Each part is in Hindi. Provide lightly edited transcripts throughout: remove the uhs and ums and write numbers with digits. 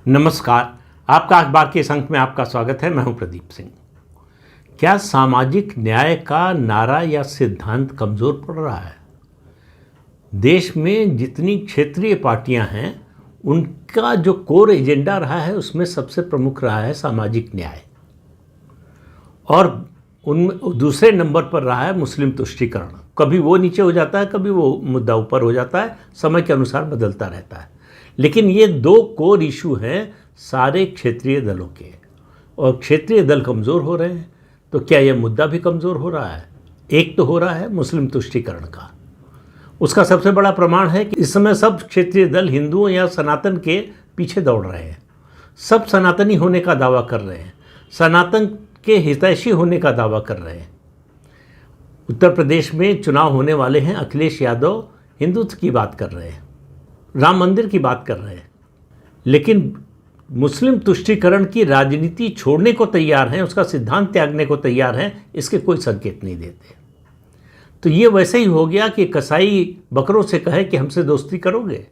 नमस्कार। आपका अखबार के इस अंक में आपका स्वागत है। मैं हूं प्रदीप सिंह। क्या सामाजिक न्याय का नारा या सिद्धांत कमज़ोर पड़ रहा है? देश में जितनी क्षेत्रीय पार्टियां हैं उनका जो कोर एजेंडा रहा है उसमें सबसे प्रमुख रहा है सामाजिक न्याय, और उनमें दूसरे नंबर पर रहा है मुस्लिम तुष्टीकरण। कभी वो नीचे हो जाता है, कभी वो मुद्दा ऊपर हो जाता है, समय के अनुसार बदलता रहता है। लेकिन ये दो कोर इशू हैं सारे क्षेत्रीय दलों के, और क्षेत्रीय दल कमज़ोर हो रहे हैं तो क्या यह मुद्दा भी कमज़ोर हो रहा है? एक तो हो रहा है मुस्लिम तुष्टीकरण का। उसका सबसे बड़ा प्रमाण है कि इस समय सब क्षेत्रीय दल हिंदुओं या सनातन के पीछे दौड़ रहे हैं। सब सनातनी होने का दावा कर रहे हैं, सनातन के हितैषी होने का दावा कर रहे हैं। उत्तर प्रदेश में चुनाव होने वाले हैं, अखिलेश यादव हिंदुत्व की बात कर रहे हैं, राम मंदिर की बात कर रहे हैं, लेकिन मुस्लिम तुष्टीकरण की राजनीति छोड़ने को तैयार हैं, उसका सिद्धांत त्यागने को तैयार हैं, इसके कोई संकेत नहीं देते। तो ये वैसे ही हो गया कि कसाई बकरों से कहे कि हमसे दोस्ती करोगे।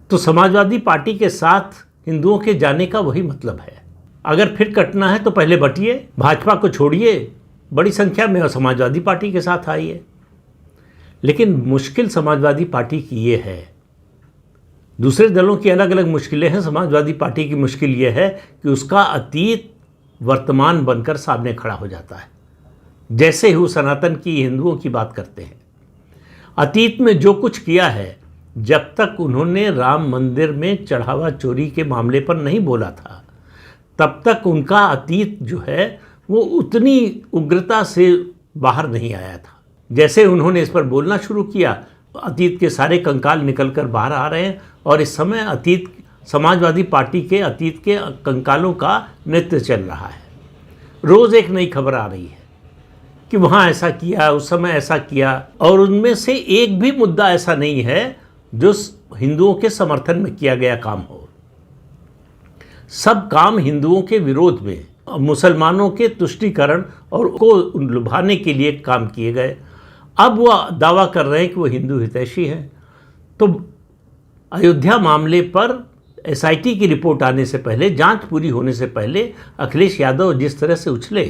तो समाजवादी पार्टी के साथ हिंदुओं के जाने का वही मतलब है। अगर फिर कटना है तो पहले बटिए, भाजपा को छोड़िए, बड़ी संख्या में समाजवादी पार्टी के साथ आइए। लेकिन मुश्किल समाजवादी पार्टी की ये है, दूसरे दलों की अलग अलग मुश्किलें हैं, समाजवादी पार्टी की मुश्किल ये है कि उसका अतीत वर्तमान बनकर सामने खड़ा हो जाता है। जैसे ही वो सनातन की, हिंदुओं की बात करते हैं, अतीत में जो कुछ किया है, जब तक उन्होंने राम मंदिर में चढ़ावा चोरी के मामले पर नहीं बोला था, तब तक उनका अतीत जो है वो उतनी उग्रता से बाहर नहीं आया था। जैसे उन्होंने इस पर बोलना शुरू किया, अतीत के सारे कंकाल निकलकर बाहर आ रहे हैं, और इस समय अतीत, समाजवादी पार्टी के अतीत के कंकालों का नृत्य चल रहा है। रोज़ एक नई खबर आ रही है कि वहाँ ऐसा किया, उस समय ऐसा किया, और उनमें से एक भी मुद्दा ऐसा नहीं है जो हिंदुओं के समर्थन में किया गया काम हो। सब काम हिंदुओं के विरोध में, मुसलमानों के तुष्टीकरण और को लुभाने के लिए काम किए गए। अब वह दावा कर रहे हैं कि वो हिंदू हितैषी हैं। तो अयोध्या मामले पर एसआईटी की रिपोर्ट आने से पहले, जांच पूरी होने से पहले अखिलेश यादव जिस तरह से उछले,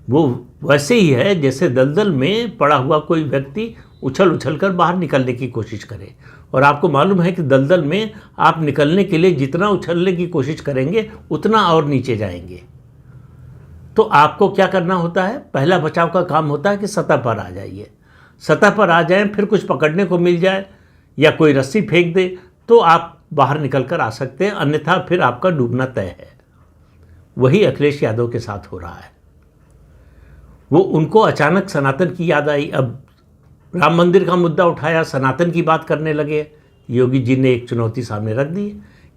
वो वैसे ही है जैसे दलदल में पड़ा हुआ कोई व्यक्ति उछल उछल कर बाहर निकलने की कोशिश करे। और आपको मालूम है कि दलदल में आप निकलने के लिए जितना उछलने की कोशिश करेंगे उतना और नीचे जाएंगे। तो आपको क्या करना होता है? पहला बचाव का काम होता है कि सतह पर आ जाइए। सतह पर आ जाएं, फिर कुछ पकड़ने को मिल जाए या कोई रस्सी फेंक दे तो आप बाहर निकल कर आ सकते हैं, अन्यथा फिर आपका डूबना तय है। वही अखिलेश यादव के साथ हो रहा है। वो, उनको अचानक सनातन की याद आई, अब राम मंदिर का मुद्दा उठाया, सनातन की बात करने लगे। योगी जी ने एक चुनौती सामने रख दी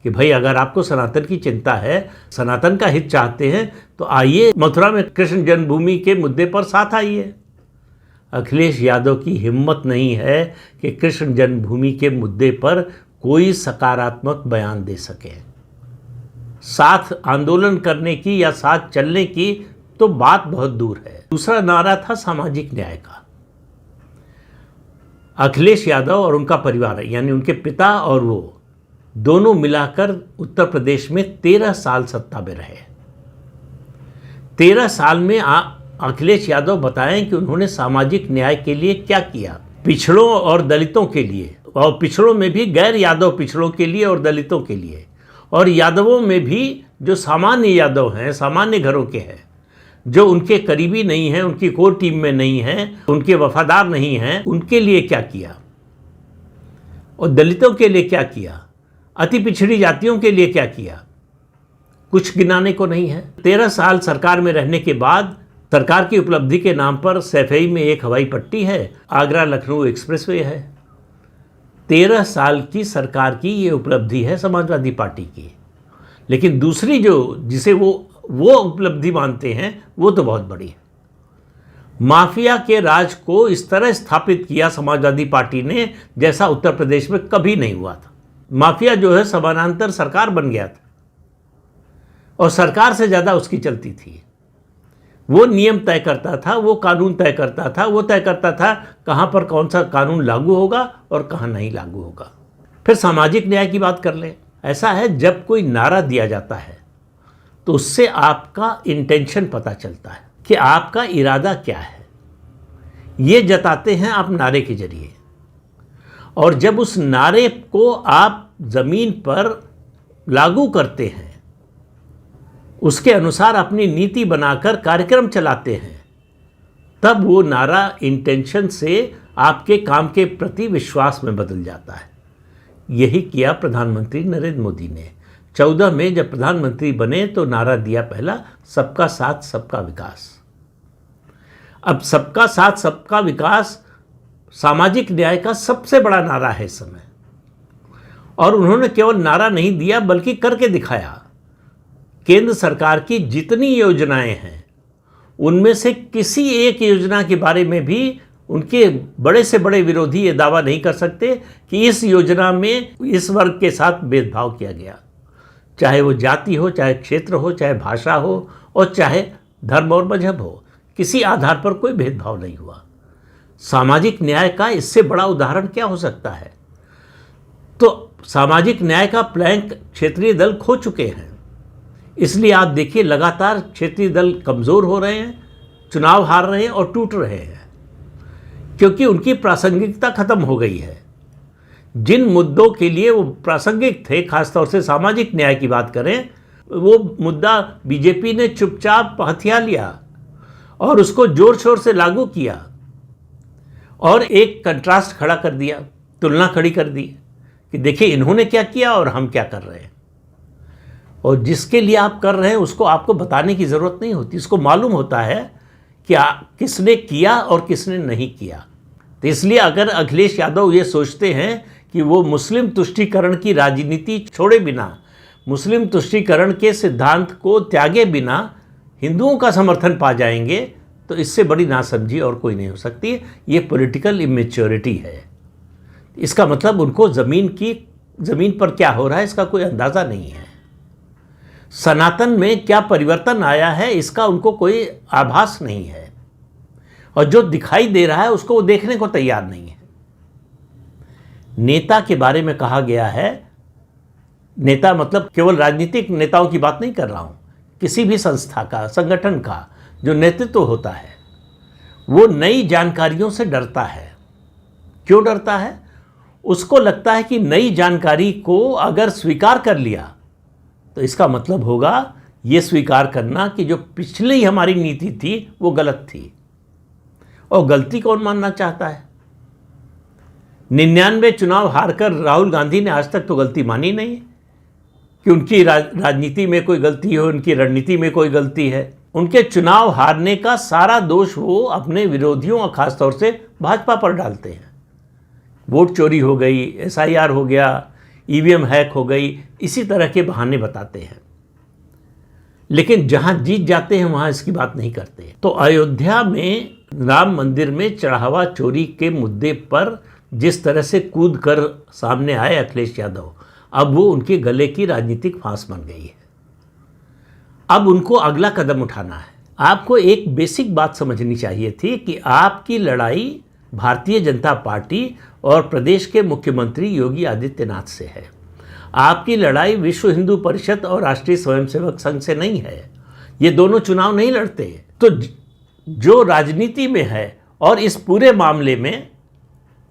कि भाई, अगर आपको सनातन की चिंता है, सनातन का हित चाहते हैं, तो आइए मथुरा में कृष्ण जन्मभूमि के मुद्दे पर साथ आइए। अखिलेश यादव की हिम्मत नहीं है कि कृष्ण जन्मभूमि के मुद्दे पर कोई सकारात्मक बयान दे सके। साथ आंदोलन करने की या साथ चलने की तो बात बहुत दूर है। दूसरा नारा था सामाजिक न्याय का। अखिलेश यादव और उनका परिवार, यानी उनके पिता और वो दोनों मिलाकर उत्तर प्रदेश में 13 साल सत्ता में रहे। 13 साल में अखिलेश यादव बताएं कि उन्होंने सामाजिक न्याय के लिए क्या किया, पिछड़ों और दलितों के लिए, और पिछड़ों में भी गैर यादव पिछड़ों के लिए और दलितों के लिए, और यादवों में भी जो सामान्य यादव हैं, सामान्य घरों के हैं, जो उनके करीबी नहीं हैं, उनकी कोर टीम में नहीं हैं, उनके वफादार नहीं हैं, उनके लिए क्या किया, और दलितों के लिए क्या किया, अति पिछड़ी जातियों के लिए क्या किया, कुछ गिनाने को नहीं है। 13 साल सरकार में रहने के बाद सरकार की उपलब्धि के नाम पर सैफई में एक हवाई पट्टी है, आगरा लखनऊ एक्सप्रेसवे है। 13 साल की सरकार की ये उपलब्धि है समाजवादी पार्टी की। लेकिन दूसरी जिसे वो उपलब्धि मानते हैं, वो तो बहुत बड़ी है। माफिया के राज को इस तरह स्थापित किया समाजवादी पार्टी ने जैसा उत्तर प्रदेश में कभी नहीं हुआ था। माफिया जो है समानांतर सरकार बन गया था, और सरकार से ज़्यादा उसकी चलती थी। वो नियम तय करता था, वो कानून तय करता था, वो तय करता था कहाँ पर कौन सा कानून लागू होगा और कहाँ नहीं लागू होगा। फिर सामाजिक न्याय की बात कर लें। ऐसा है, जब कोई नारा दिया जाता है तो उससे आपका इंटेंशन पता चलता है कि आपका इरादा क्या है। ये जताते हैं आप नारे के जरिए, और जब उस नारे को आप ज़मीन पर लागू करते हैं, उसके अनुसार अपनी नीति बनाकर कार्यक्रम चलाते हैं, तब वो नारा इंटेंशन से आपके काम के प्रति विश्वास में बदल जाता है। यही किया प्रधानमंत्री नरेंद्र मोदी ने। 14 में जब प्रधानमंत्री बने तो नारा दिया पहला, सबका साथ सबका विकास। अब सबका साथ सबका विकास सामाजिक न्याय का सबसे बड़ा नारा है इस समय, और उन्होंने केवल नारा नहीं दिया बल्कि करके दिखाया। केंद्र सरकार की जितनी योजनाएं हैं उनमें से किसी एक योजना के बारे में भी उनके बड़े से बड़े विरोधी ये दावा नहीं कर सकते कि इस योजना में इस वर्ग के साथ भेदभाव किया गया, चाहे वो जाति हो, चाहे क्षेत्र हो, चाहे भाषा हो, और चाहे धर्म और मजहब हो। किसी आधार पर कोई भेदभाव नहीं हुआ। सामाजिक न्याय का इससे बड़ा उदाहरण क्या हो सकता है? तो सामाजिक न्याय का प्लैंक क्षेत्रीय दल खो चुके हैं। इसलिए आप देखिए, लगातार क्षेत्रीय दल कमज़ोर हो रहे हैं, चुनाव हार रहे हैं और टूट रहे हैं, क्योंकि उनकी प्रासंगिकता खत्म हो गई है। जिन मुद्दों के लिए वो प्रासंगिक थे, खासतौर से सामाजिक न्याय की बात करें, वो मुद्दा बीजेपी ने चुपचाप हथिया लिया और उसको जोर शोर से लागू किया, और एक कंट्रास्ट खड़ा कर दिया, तुलना खड़ी कर दी कि देखिए इन्होंने क्या किया और हम क्या कर रहे हैं। और जिसके लिए आप कर रहे हैं उसको आपको बताने की ज़रूरत नहीं होती, उसको मालूम होता है कि किसने किया और किसने नहीं किया। तो इसलिए अगर अखिलेश यादव ये सोचते हैं कि वो मुस्लिम तुष्टीकरण की राजनीति छोड़े बिना, मुस्लिम तुष्टीकरण के सिद्धांत को त्यागे बिना हिंदुओं का समर्थन पा जाएंगे, तो इससे बड़ी नासमझी और कोई नहीं हो सकती। ये पॉलिटिकल इमेच्योरिटी है। इसका मतलब उनको ज़मीन पर क्या हो रहा है इसका कोई अंदाज़ा नहीं है। सनातन में क्या परिवर्तन आया है इसका उनको कोई आभास नहीं है, और जो दिखाई दे रहा है उसको वो देखने को तैयार नहीं है। नेता के बारे में कहा गया है, नेता मतलब केवल राजनीतिक नेताओं की बात नहीं कर रहा हूं, किसी भी संस्था का, संगठन का जो नेतृत्व होता है वो नई जानकारियों से डरता है। क्यों डरता है? उसको लगता है कि नई जानकारी को अगर स्वीकार कर लिया तो इसका मतलब होगा ये स्वीकार करना कि जो पिछली हमारी नीति थी वो गलत थी। और गलती कौन मानना चाहता है? 99 चुनाव हारकर राहुल गांधी ने आज तक तो गलती मानी नहीं कि उनकी राजनीति में कोई गलती हो, उनकी रणनीति में कोई गलती है। उनके चुनाव हारने का सारा दोष वो अपने विरोधियों और खासतौर से भाजपा पर डालते हैं। वोट चोरी हो गई, SIR हो गया, EVM हैक हो गई, इसी तरह के बहाने बताते हैं। लेकिन जहां जीत जाते हैं वहां इसकी बात नहीं करते। तो अयोध्या में राम मंदिर में चढ़ावा चोरी के मुद्दे पर जिस तरह से कूद कर सामने आए अखिलेश यादव, अब वो उनके गले की राजनीतिक फांस बन गई है। अब उनको अगला कदम उठाना है। आपको एक बेसिक बात समझनी चाहिए थी कि आपकी लड़ाई भारतीय जनता पार्टी और प्रदेश के मुख्यमंत्री योगी आदित्यनाथ से है। आपकी लड़ाई विश्व हिंदू परिषद और राष्ट्रीय स्वयंसेवक संघ से नहीं है। ये दोनों चुनाव नहीं लड़ते। तो जो राजनीति में है और इस पूरे मामले में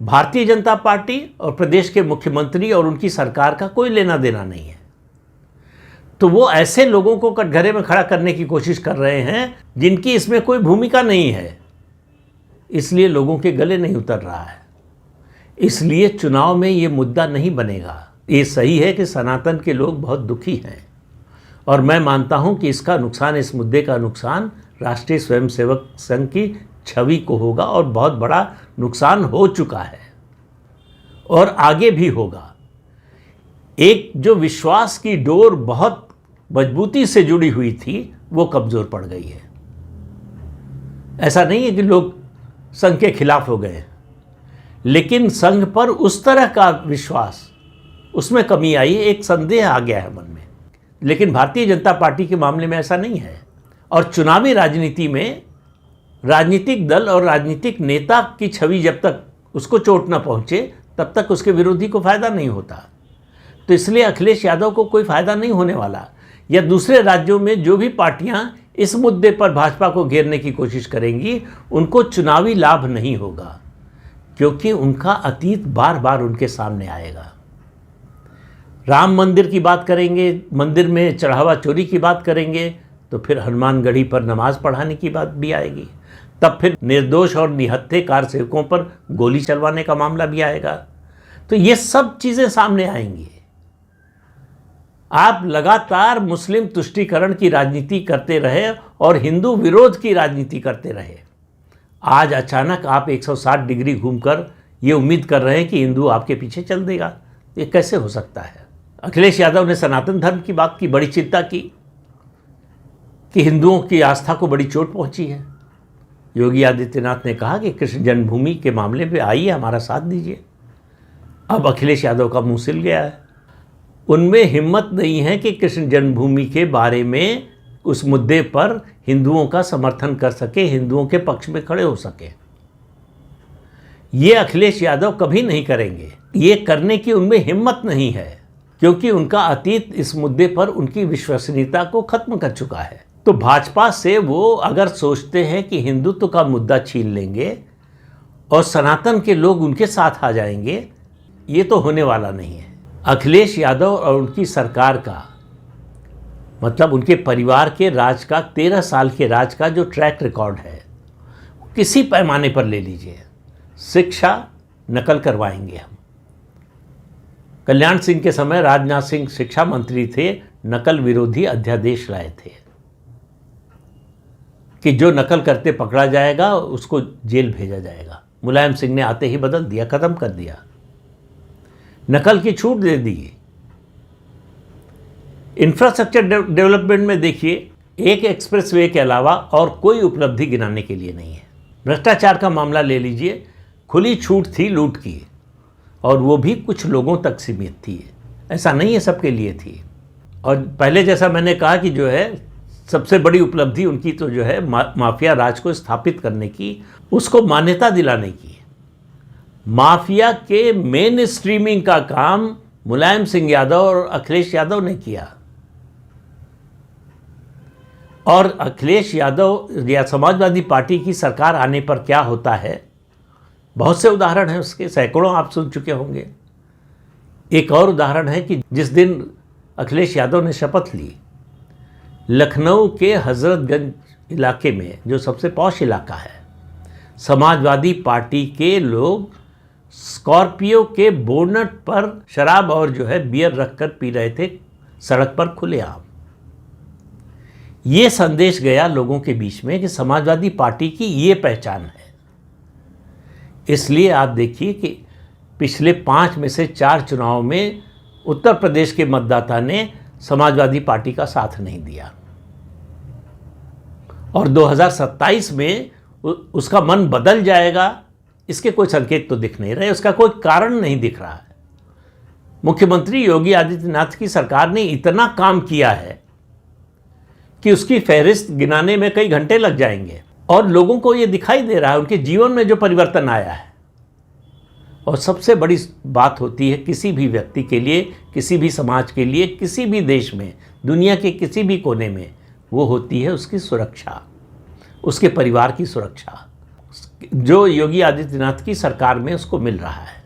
भारतीय जनता पार्टी और प्रदेश के मुख्यमंत्री और उनकी सरकार का कोई लेना देना नहीं है। तो वो ऐसे लोगों को कटघरे में खड़ा करने की कोशिश कर रहे हैं जिनकी इसमें कोई भूमिका नहीं है, इसलिए लोगों के गले नहीं उतर रहा है। इसलिए चुनाव में ये मुद्दा नहीं बनेगा। ये सही है कि सनातन के लोग बहुत दुखी हैं, और मैं मानता हूं कि इसका नुकसान, इस मुद्दे का नुकसान राष्ट्रीय स्वयंसेवक संघ की छवि को होगा, और बहुत बड़ा नुकसान हो चुका है और आगे भी होगा। एक जो विश्वास की डोर बहुत मजबूती से जुड़ी हुई थी वो कमज़ोर पड़ गई है। ऐसा नहीं है कि लोग संघ के खिलाफ हो गए, लेकिन संघ पर उस तरह का विश्वास, उसमें कमी आई है, एक संदेह आ गया है मन में। लेकिन भारतीय जनता पार्टी के मामले में ऐसा नहीं है। और चुनावी राजनीति में राजनीतिक दल और राजनीतिक नेता की छवि जब तक उसको चोट न पहुंचे तब तक उसके विरोधी को फायदा नहीं होता। तो इसलिए अखिलेश यादव को कोई फ़ायदा नहीं होने वाला, या दूसरे राज्यों में जो भी पार्टियां इस मुद्दे पर भाजपा को घेरने की कोशिश करेंगी उनको चुनावी लाभ नहीं होगा, क्योंकि उनका अतीत बार बार उनके सामने आएगा। राम मंदिर की बात करेंगे, मंदिर में चढ़ावा चोरी की बात करेंगे, तो फिर हनुमानगढ़ी पर नमाज पढ़ाने की बात भी आएगी। तब फिर निर्दोष और निहत्थे कार सेवकों पर गोली चलवाने का मामला भी आएगा। तो ये सब चीज़ें सामने आएंगी। आप लगातार मुस्लिम तुष्टीकरण की राजनीति करते रहे और हिंदू विरोध की राजनीति करते रहे। आज अचानक आप 160 डिग्री घूमकर ये उम्मीद कर रहे हैं कि हिंदू आपके पीछे चल देगा। ये कैसे हो सकता है? अखिलेश यादव ने सनातन धर्म की बात की, बड़ी चिंता की कि हिंदुओं की आस्था को बड़ी चोट पहुंची है। योगी आदित्यनाथ ने कहा कि कृष्ण जन्मभूमि के मामले पे आइए, हमारा साथ दीजिए। अब अखिलेश यादव का मुंह सिल गया है। उनमें हिम्मत नहीं है कि कृष्ण जन्मभूमि के बारे में, उस मुद्दे पर हिंदुओं का समर्थन कर सके, हिंदुओं के पक्ष में खड़े हो सके। ये अखिलेश यादव कभी नहीं करेंगे। ये करने की उनमें हिम्मत नहीं है, क्योंकि उनका अतीत इस मुद्दे पर उनकी विश्वसनीयता को खत्म कर चुका है। तो भाजपा से वो अगर सोचते हैं कि हिंदुत्व का मुद्दा छीन लेंगे और सनातन के लोग उनके साथ आ जाएंगे, ये तो होने वाला नहीं है। अखिलेश यादव और उनकी सरकार का, मतलब उनके परिवार के राज का, 13 साल के राज का जो ट्रैक रिकॉर्ड है, किसी पैमाने पर ले लीजिए। शिक्षा नकल करवाएंगे हम। कल्याण सिंह के समय राजनाथ सिंह शिक्षा मंत्री थे, नकल विरोधी अध्यादेश लाए थे कि जो नकल करते पकड़ा जाएगा उसको जेल भेजा जाएगा। मुलायम सिंह ने आते ही बदल दिया, खत्म कर दिया, नकल की छूट दे दी। इंफ्रास्ट्रक्चर डेवलपमेंट में देखिए, एक एक्सप्रेसवे के अलावा और कोई उपलब्धि गिनाने के लिए नहीं है। भ्रष्टाचार का मामला ले लीजिए, खुली छूट थी लूट की, और वो भी कुछ लोगों तक सीमित थी, ऐसा नहीं है सबके लिए थी। और पहले जैसा मैंने कहा कि जो है सबसे बड़ी उपलब्धि उनकी तो जो है माफिया राज को स्थापित करने की, उसको मान्यता दिलाने की। माफिया के मेन स्ट्रीमिंग का काम मुलायम सिंह यादव और अखिलेश यादव ने किया। और अखिलेश यादव या समाजवादी पार्टी की सरकार आने पर क्या होता है, बहुत से उदाहरण हैं उसके, सैकड़ों आप सुन चुके होंगे। एक और उदाहरण है कि जिस दिन अखिलेश यादव ने शपथ ली, लखनऊ के हजरतगंज इलाके में, जो सबसे पॉश इलाका है, समाजवादी पार्टी के लोग स्कॉर्पियो के बोनट पर शराब और जो है बियर रखकर पी रहे थे सड़क पर खुलेआम। ये संदेश गया लोगों के बीच में कि समाजवादी पार्टी की ये पहचान है। इसलिए आप देखिए कि पिछले 5 में से 4 चुनाव में उत्तर प्रदेश के मतदाता ने समाजवादी पार्टी का साथ नहीं दिया, और 2027 में उसका मन बदल जाएगा, इसके कोई संकेत तो दिख नहीं रहे, उसका कोई कारण नहीं दिख रहा है। मुख्यमंत्री योगी आदित्यनाथ की सरकार ने इतना काम किया है कि उसकी फहरिस्त गिनाने में कई घंटे लग जाएंगे, और लोगों को ये दिखाई दे रहा है उनके जीवन में जो परिवर्तन आया है। और सबसे बड़ी बात होती है किसी भी व्यक्ति के लिए, किसी भी समाज के लिए, किसी भी देश में, दुनिया के किसी भी कोने में, वो होती है उसकी सुरक्षा, उसके परिवार की सुरक्षा, जो योगी आदित्यनाथ की सरकार में उसको मिल रहा है।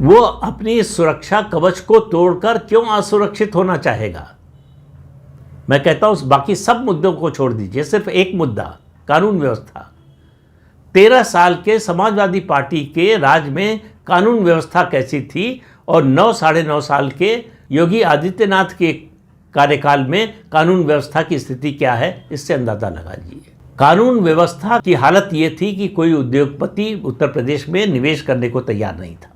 वो अपनी सुरक्षा कवच को तोड़कर क्यों असुरक्षित होना चाहेगा? मैं कहता हूं बाकी सब मुद्दों को छोड़ दीजिए, सिर्फ एक मुद्दा, कानून व्यवस्था। 13 साल के समाजवादी पार्टी के राज में कानून व्यवस्था कैसी थी, और 9 साढ़े 9 साल के योगी आदित्यनाथ के कार्यकाल में कानून व्यवस्था की स्थिति क्या है, इससे अंदाजा लगा लीजिए। कानून व्यवस्था की हालत ये थी कि कोई उद्योगपति उत्तर प्रदेश में निवेश करने को तैयार नहीं था।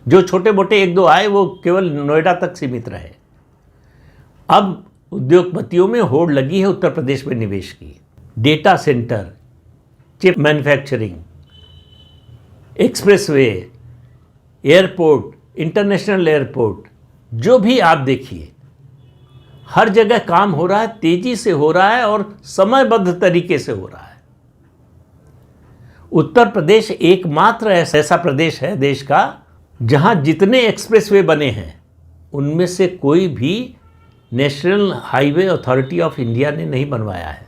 जो छोटे मोटे 1-2 आए वो केवल नोएडा तक सीमित रहे। अब उद्योगपतियों में होड़ लगी है उत्तर प्रदेश में निवेश की। Data centre, chip manufacturing, expressway, airport, international airport, जो भी आप देखिए हर जगह काम हो रहा है, तेजी से हो रहा है और समयबद्ध तरीके से हो रहा है। उत्तर प्रदेश एकमात्र ऐसा प्रदेश है देश का जहाँ जितने एक्सप्रेसवे बने हैं उनमें से कोई भी national highway authority of India ने नहीं बनवाया है।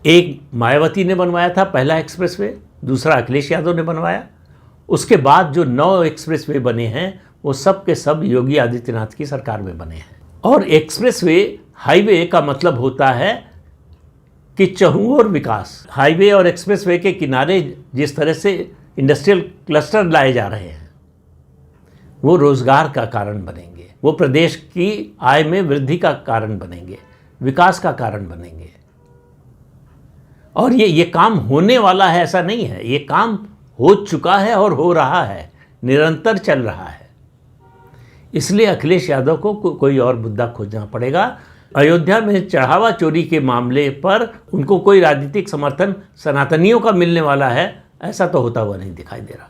एक मायावती ने बनवाया था पहला एक्सप्रेसवे, दूसरा अखिलेश यादव ने बनवाया। उसके बाद जो 9 एक्सप्रेसवे बने हैं वो सब के सब योगी आदित्यनाथ की सरकार में बने हैं। और एक्सप्रेसवे हाईवे का मतलब होता है कि चहुओर विकास। हाईवे और एक्सप्रेसवे के किनारे जिस तरह से इंडस्ट्रियल क्लस्टर लाए जा रहे हैं वो रोजगार का कारण बनेंगे, वो प्रदेश की आय में वृद्धि का कारण बनेंगे, विकास का कारण बनेंगे। और ये काम होने वाला है ऐसा नहीं है, ये काम हो चुका है और हो रहा है, निरंतर चल रहा है। इसलिए अखिलेश यादव को कोई और मुद्दा खोजना पड़ेगा। अयोध्या में चढ़ावा चोरी के मामले पर उनको कोई राजनीतिक समर्थन सनातनियों का मिलने वाला है, ऐसा तो होता हुआ नहीं दिखाई दे रहा।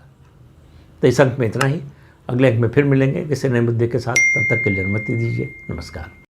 तो इस अंक में इतना ही। अगले अंक में फिर मिलेंगे किसी नए मुद्दे के साथ। तब तक के लिए अनुमति दीजिए। नमस्कार।